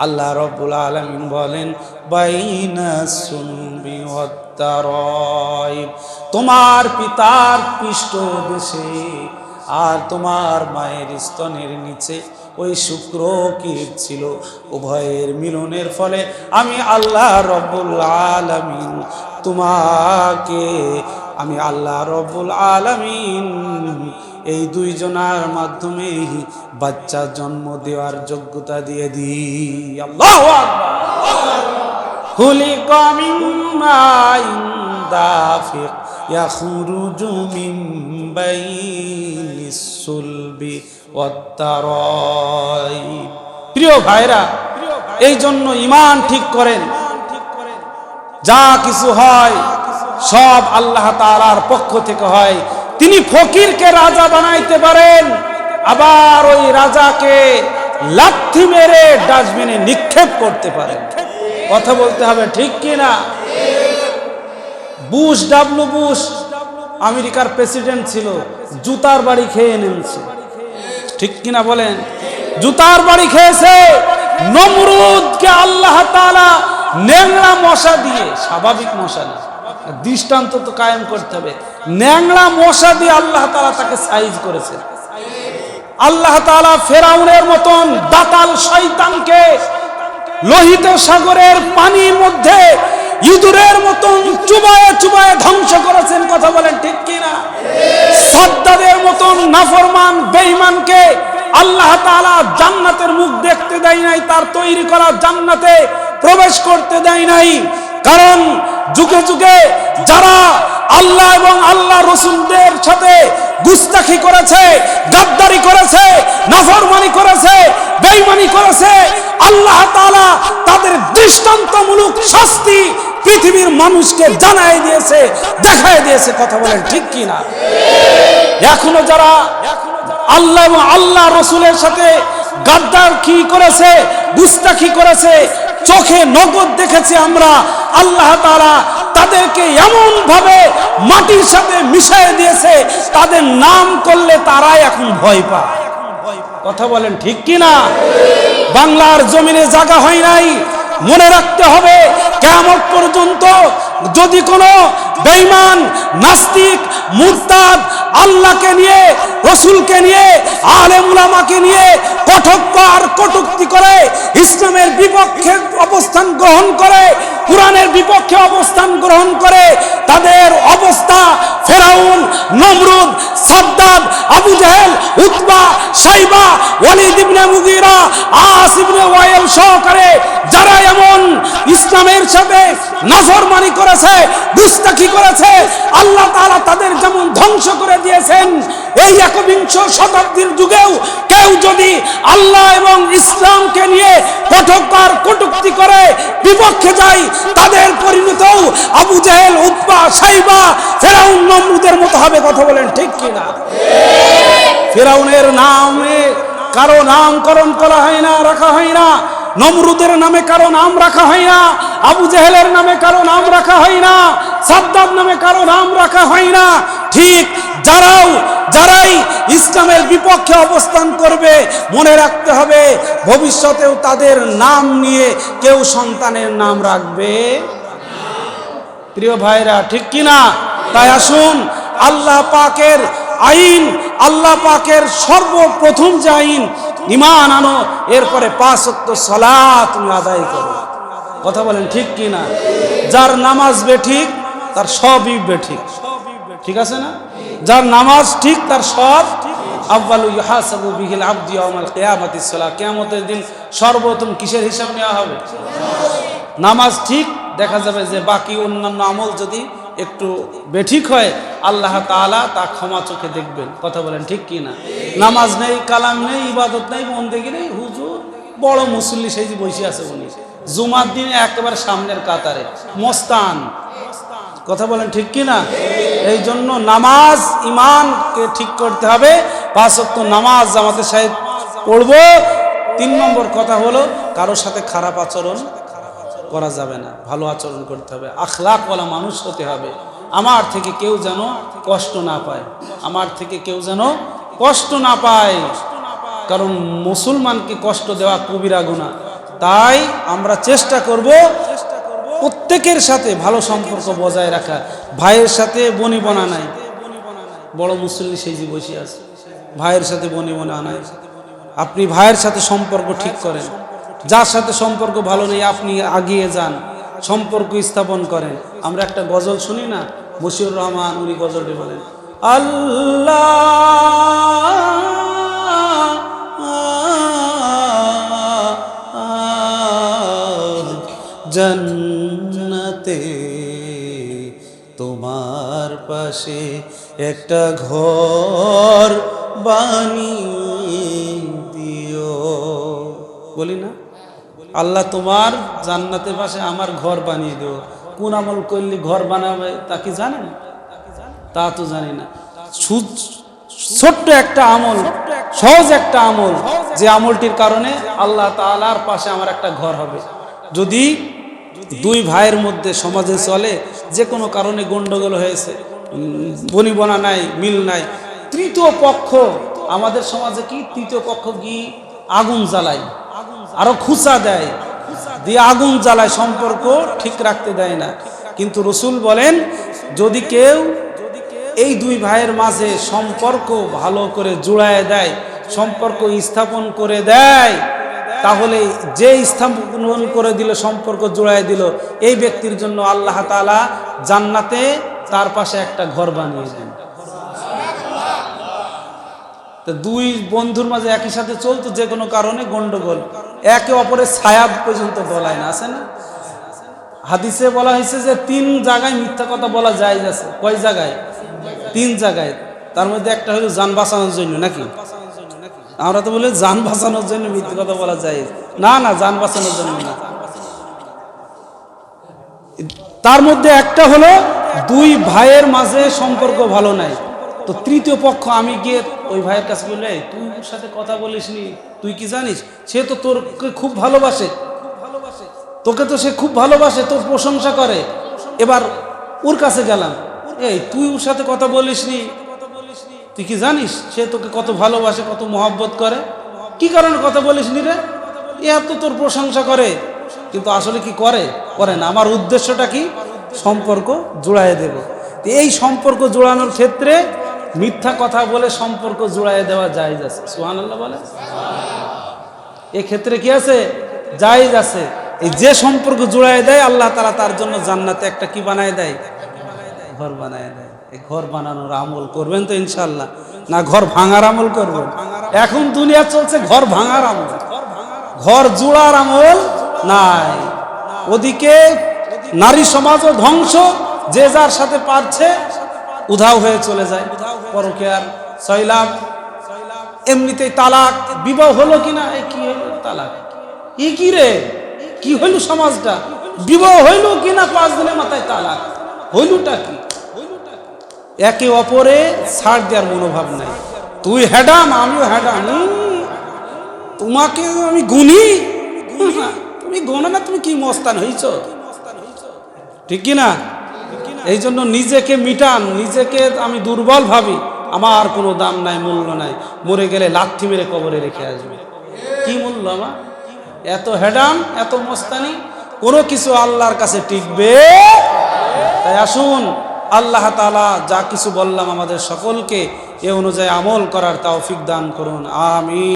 আল্লাহ রব্বুল আলামিন বলেন বাইনাস সুলবি ওয়াত তারাইব, তোমার পিতার পৃষ্ঠদেশে আর তোমার মায়ের স্তনের নিচে ওই শুক্র কীট ছিল। উভয়ের মিলনের ফলে আমি আল্লাহ রব্বুল আলামিন তোমাকে, আমি আল্লাহ রব্বুল আলামিন এই দুইজনার মাধ্যমে বাচ্চা জন্ম দেওয়ার যোগ্যতা দিয়ে দিই। আল্লাহু আকবার। খুলিকা মিন মাইন দাফিক ইয়াখরুজু মিন বাইনিস সুলবি ওয়াত তারাইব। প্রিয় ভাইরা, এই জন্য ঈমান ঠিক করেন, যা কিছু হয় সব আল্লাহ তাআলার পক্ষ থেকে হয়। তিনি ফকিরকে রাজা বানাইতে পারেন, আবার ওই রাজাকে লাথি মেরে ডাস্টবিনে নিক্ষেপ করতে পারেন। কথা বলতে হবে ঠিক কিনা? বুশ, ডাব্লিউ বুশ আমেরিকার প্রেসিডেন্ট ছিল, জুতার বাড়ি খেয়ে নেমেছে, ঠিক কিনা বলেন? জুতার বাড়ি খেয়েছে। নমরুদকে আল্লাহ তাআলা ন্যাংরা মশা দিয়ে, স্বাভাবিক মশা না, দৃষ্টান্ত তো কায়েম করতে হবে, ন্যাংরা মশা দিয়ে আল্লাহ তাআলা তাকে সাইজ করেছে। আল্লাহ তাআলা ফেরাউনের মতন দাতাল শয়তানকে লোহিত সাগরের পানির মধ্যে ইঁদুরের মতন চুবায়ে চুবায়ে ধ্বংস করেছেন। কথা বলেন ঠিক কিনা? সাদ্দাদের মতন নাফরমান বেঈমানকে আল্লাহ তাআলা জান্নাতের মুখ দেখতে দেয় নাই, তার তৈরি করা জান্নাতে প্রবেশ করতে দেয় নাই। কারণ যুগে যুগে যারা আল্লাহ এবং আল্লাহ রসুলদের সাথে গুস্তাখি করেছে, গাদ্দারি করেছে, নাফরমানি করেছে, বেঈমানি করেছে, আল্লাহ তাআলা তাদের দৃষ্টান্তমূলক শাস্তি পৃথিবীর মানুষকে জানাই দিয়েছে, দেখাই দিয়েছে। কথা বলেন ঠিক কি না? এখনো যারা আল্লাহ এবং আল্লাহ রসুলের সাথে গাদ্দারি করেছে, গুস্তাখি করেছে, চোখে নগদ দেখেছি আমরা, আল্লাহ তাআলা তাদেরকে এমন ভাবে মাটির সাথে মিশিয়ে দিয়েছে, তাদের নাম করলে তারাই এখন ভয় পায়। কথা বলেন ঠিক কি না? বাংলার জমিনে জায়গা হয় নাই। মনে রাখতে হবে, কিয়ামত পর্যন্ত যদি কোনো বেঈমান, নাস্তিক, মুরতাদ আল্লাহকে নিয়ে, রসুলকে নিয়ে, আলেম উলামাকে নিয়ে কটূক্তি করে, ইসলামের বিপক্ষে অবস্থান গ্রহণ করে, কুরআনের বিপক্ষে অবস্থান গ্রহণ করে, তাদের অবস্থা ফেরাউন, নমরুদ, সাদ্দাদ, আবু জাহেল, উতবা, শাইবা, ওয়ালিদ ইবনে মুগীরা, আস ইবনে ওয়াইল সহকারে যারা এমন ইসলামের সাথে নাফরমানি করেছে, গুস্তাখি করেছে, আল্লাহ তাআলা তাদের যেমন ধ্বংস করে দিয়েছেন, এই একবিংশ শতাব্দীর যুগেও কেউ যদি আল্লাহ এবং ইসলামকে নিয়ে কটূক্তি করে, বিপক্ষে যায়, তাদের পরিণতিও আবু জাহেল, উতবা, শাইবা, ফেরাউন, নমরুদের মতো হবে। কথা বলেন ঠিক কি না? ফেরাউনের নামে কারো নামকরণ করা হয় না, রাখা হয় না। নমরুদের নামে কারো নাম রাখা হয় না, আবু জাহেলের নামে কারো নাম রাখা হয় না, সাদ্দাদ নামে কারো নাম রাখা হয় না। ঠিক যারাই ইসলামের বিপক্ষে অবস্থান করবে, মনে রাখতে হবে ভবিষ্যতেও তাদের নাম নিয়ে কেউ সন্তানের নাম রাখবে। প্রিয় ভাইরা ঠিক কি না? তাই আসুন, আল্লাহ পাকের আইন, আল্লাহ পাকের সর্বপ্রথম যে আইন, ঈমান আনো, এরপরে 5 ওয়াক্ত সালাত তুমি আদায় করো। কথা বলেন ঠিক কি না? যার নামাজ বেঠিক তার সবই বেঠিক, ঠিক আছে না? যার নামাজ ঠিক তার সব। আউয়ালু ইউহাসাবু বিহিল আবদু ইয়াউমাল কিয়ামাতিস সালাহ, কিয়ামতের দিন সর্বপ্রথম কিসের হিসাব নেওয়া হবে? নামাজ ঠিক, দেখা যাবে যে বাকি অন্যান্য আমল যদি একটু বেঠিক হয়, আল্লাহ তাআলা তা ক্ষমা চোখে দেখবেন। কথা বলেন ঠিক কি না? নামাজ নেই, কালাম নেই, ইবাদত নেই, বন্দেগী নেই, হুজুর বড় মুসল্লি সেই যে বসে আছে উনি, জুমার দিন একেবারে সামনের কাতারে মস্তান। কথা বলেন ঠিক কি না? এই জন্য নামাজ, ঈমানকে ঠিক করতে হবে। 5 ওয়াক্ত নামাজ জামাতের সাথে পড়বো। 3 নম্বর কথা হলো, কারোর সাথে খারাপ আচরণ করা যাবে না, ভালো আচরণ করতে হবে, আখলাকওয়ালা মানুষ হতে হবে। আমার থেকে কেউ যেন কষ্ট না পায়, আমার থেকে কেউ যেন কষ্ট না পায়, কারণ মুসলমানকে কষ্ট দেওয়া কবিরা গুনাহ। তাই আমরা চেষ্টা করব প্রত্যেকের সাথে ভালো সম্পর্ক বজায় রাখা। ভাইয়ের সাথে বনিবনা নাই, বড় মুসল্লি সেই যে বসে আছে, ভাইয়ের সাথে বনিবনা নাই। আপনি ভাইয়ের সাথে সম্পর্ক ঠিক করেন, যার সাথে সম্পর্ক ভালো নেই আপনি আগিয়ে যান, সম্পর্ক স্থাপন করেন। আমরা একটা গজল শুনি না, মশিউর রহমান উনি গজলটি বলেন, আল্লাহ জান্নাতে তোমার পাশে একটা ঘর বানিয়ে দিও। বলি না, আল্লাহ তোমার জান্নাতের পাশে আমার ঘর বানিয়ে দিও। কোন আমল করলে ঘর বানাবে তা কি জানেন? তা তো জানি না। ছোট্ট একটা আমল, সহজ একটা আমল, যে আমলটির কারণে আল্লাহ তাআলার পাশে আমার একটা ঘর হবে। যদি 2 ভাইয়ের মধ্যে সমাজে চলে, যে কোনো কারণে গন্ডগোল হয়েছে, বনিবনা নাই, মিল নাই, তৃতীয় পক্ষ, আমাদের সমাজে কি তৃতীয় পক্ষ কি আগুন জ্বালায়, আরো খুঁচা দেয়, দিয়ে আগুন জ্বালায়, সম্পর্ক ঠিক রাখতে দেয় না। কিন্তু রসুল বলেন, যদি কেউ এই 2 ভাইয়ের মাঝে সম্পর্ক ভালো করে জুড়ায় দেয়, সম্পর্ক স্থাপন করে দেয়, তাহলে যে স্থাপন করে দিল, সম্পর্ক জোড়ায় দিল, এই ব্যক্তির জন্য আল্লাহ তাআলা জান্নাতে তার পাশে একটা ঘর বানিয়ে দেন। তো 2 বন্ধুর মাঝে একই সাথে চলতো, যে কোনো কারণে গন্ডগোল, একে অপরের ছায়া পর্যন্ত গলায় না, আছে না? হাদিসে বলা হয়েছে যে 3 জায়গায় মিথ্যা কথা বলা জায়েজ আছে। কয় জায়গায়? 3 জায়গায়। তার মধ্যে একটা হলো জান বাঁচানোর জন্য, নাকি? আমরা তো বলি জান বাঁচানোর জন্য মিথ্যা কথা বলা জায়েজ। না না, জান বাঁচানোর জন্য না। তার মধ্যে একটা হলো 2 ভাইয়ের মাঝে সম্পর্ক ভালো নাই, তো তৃতীয় পক্ষ আমি গিয়ে ওই ভাইয়ের কাছে বললে, তুই ওর সাথে কথা বলিসনি, তুই কি জানিস সে তো তোরকে খুব ভালোবাসে, তোকে তো সে খুব ভালোবাসে, তোর প্রশংসা করে। এবার ওর কাছে গেলাম, এই তুই ওর সাথে কথা বলিসনি, তুই কি জানিস সে তোকে কত ভালোবাসে, কত মহব্বত করে, কি কারণে কথা বলিসনি রে? এত তোর প্রশংসা করে, কিন্তু আসলে কি করে? করে না। আমার উদ্দেশ্যটা কি? সম্পর্ক জোড়ায় দেব। এই সম্পর্ক জোড়ানোর ক্ষেত্রে মিথ্যা কথা বলে সম্পর্ক জোড়ায় দেওয়া জায়েজ আছে। সুবহানাল্লাহ বলে। এই ক্ষেত্রে কি আছে? জায়েজ আছে। এই যে সম্পর্ক জোড়ায় দেয় আল্লাহ তাআলা তার জন্য জান্নাতে একটা কি বানায় দেয়? ঘর বানায় দেয়। এই ঘর বানানোর আমল করবেন তো ইনশাআল্লাহ? না ঘর ভাঙার আমল করবেন? এখন দুনিয়া চলছে ঘর ভাঙার আমল, ঘর জোড়ার আমল নাই। ওদিকে নারী সমাজও ধ্বংস, যে যার সাথে পারছে উধাও হয়ে চলে যায়। পরকীয়ার সয়লাব, এমনিতেই তালাক, বিবাহ হলো কিনা, এই কি হলো তালাক, এই কি রে, কি হইল সমাজটা? বিবাহ হইল কিনা 5 দিনের মাথায় তালাক, হইলটা কি? একে অপরে ছাড় দেওয়ার মনোভাব নাই। তুই হ্যাডাম, আমিও হ্যাডাম, তোমাকে আমি গুনি, তুমি গোনা না, তুমি কি মস্তান হইছ, ঠিক কি না? এই জন্য নিজেকে মিটান, নিজেকে আমি দুর্বল ভাবি, আমার কোনো দাম নাই, মূল্য নাই, মরে গেলে লাথি মেরে কবরে রেখে আসবে, কি মূল্য আমার? এত হ্যাডাম, এত মস্তানি, কোনো কিছু আল্লাহর কাছে টিকবে? তাই আসুন, আল্লাহ তাআলা যা কিছু বললাম আমাদের সকলকে এ অনুযায়ী আমল করার তৌফিক দান করুন। আমিন।